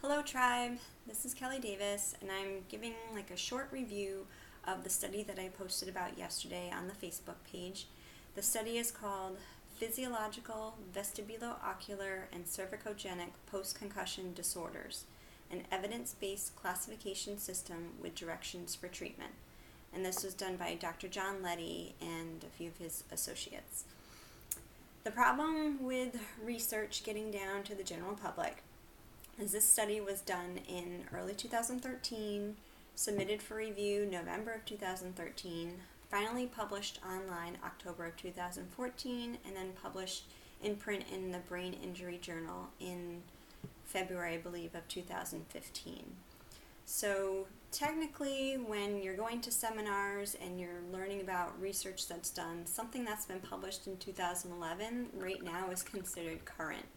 Hello Tribe, this is Kelly Davis and I'm giving like a short review of the study that I posted about yesterday on the Facebook page. The study is called Physiological, Vestibulo-Ocular, and Cervicogenic Post-Concussion Disorders, an evidence-based classification system with directions for treatment. And this was done by Dr. John Leddy and a few of his associates. The problem with research getting down to the general public is this study was done in early 2013, submitted for review November of 2013, finally published online October of 2014, and then published in print in the Brain Injury Journal in February, I believe, of 2015. So technically, when you're going to seminars and you're learning about research that's done, something that's been published in 2011 right now is considered current.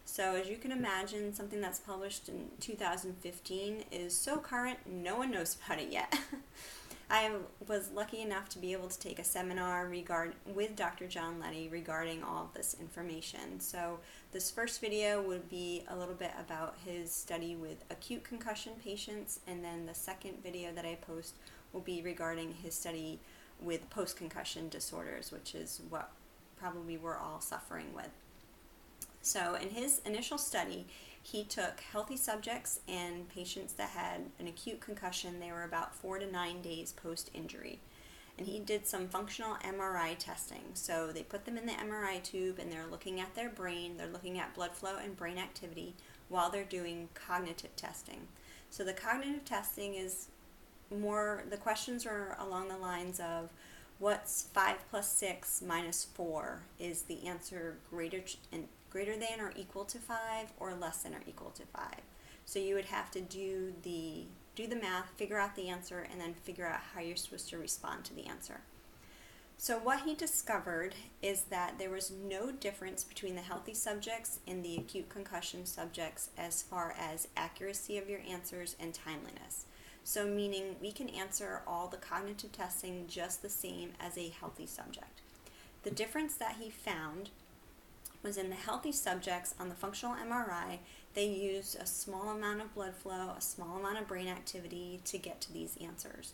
So as you can imagine, something that's published in 2015 is so current, no one knows about it yet. I was lucky enough to be able to take a seminar with Dr. John Leddy regarding all of this information. So this first video would be a little bit about his study with acute concussion patients, and then the second video that I post will be regarding his study with post-concussion disorders, which is what probably we're all suffering with. So in his initial study, he took healthy subjects and patients that had an acute concussion. They were about 4 to 9 days post-injury. And he did some functional MRI testing. So they put them in the MRI tube and they're looking at their brain, they're looking at blood flow and brain activity while they're doing cognitive testing. So the cognitive testing is more, the questions are along the lines of, what's 5 plus 6 minus 4? Is the answer greater than or equal to 5 or less than or equal to 5? So you would have to do the math, figure out the answer, and then figure out how you're supposed to respond to the answer. So what he discovered is that there was no difference between the healthy subjects and the acute concussion subjects as far as accuracy of your answers and timeliness. So meaning we can answer all the cognitive testing just the same as a healthy subject. The difference that he found was in the healthy subjects on the functional MRI, they used a small amount of blood flow, a small amount of brain activity to get to these answers.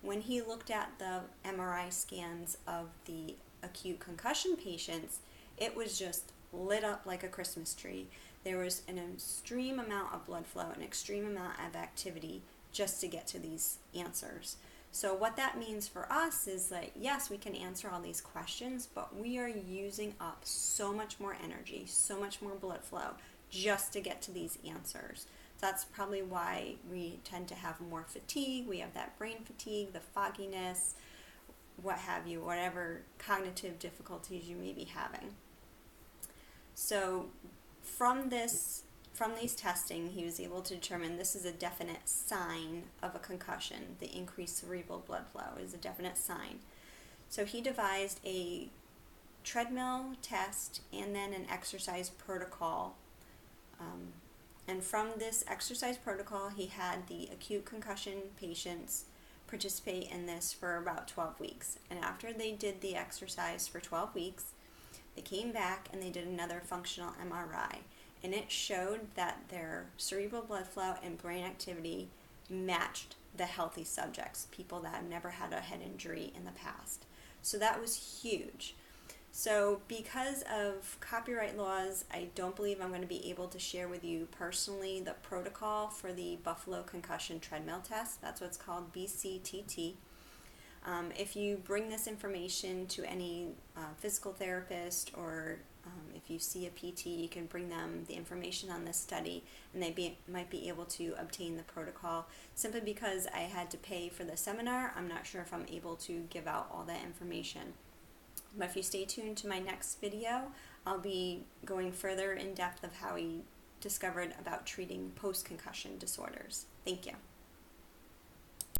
When he looked at the MRI scans of the acute concussion patients, it was just lit up like a Christmas tree. There was an extreme amount of blood flow, an extreme amount of activity just to get to these answers. So what that means for us is that, yes, we can answer all these questions, but we are using up so much more energy, so much more blood flow just to get to these answers. That's probably why we tend to have more fatigue. We have that brain fatigue, the fogginess, what have you, whatever cognitive difficulties you may be having. So from these testing, he was able to determine this is a definite sign of a concussion. The increased cerebral blood flow is a definite sign. So he devised a treadmill test and then an exercise protocol. And from this exercise protocol, he had the acute concussion patients participate in this for about 12 weeks. And after they did the exercise for 12 weeks, they came back and they did another functional MRI. And it showed that their cerebral blood flow and brain activity matched the healthy subjects, people that have never had a head injury in the past. So that was huge. So because of copyright laws, I don't believe I'm going to be able to share with you personally the protocol for the Buffalo Concussion Treadmill Test. That's what's called BCTT. If you bring this information to any physical therapist or if you see a PT, you can bring them the information on this study and they might be able to obtain the protocol. Simply because I had to pay for the seminar, I'm not sure if I'm able to give out all that information. But if you stay tuned to my next video, I'll be going further in depth of how he discovered about treating post-concussion disorders. Thank you.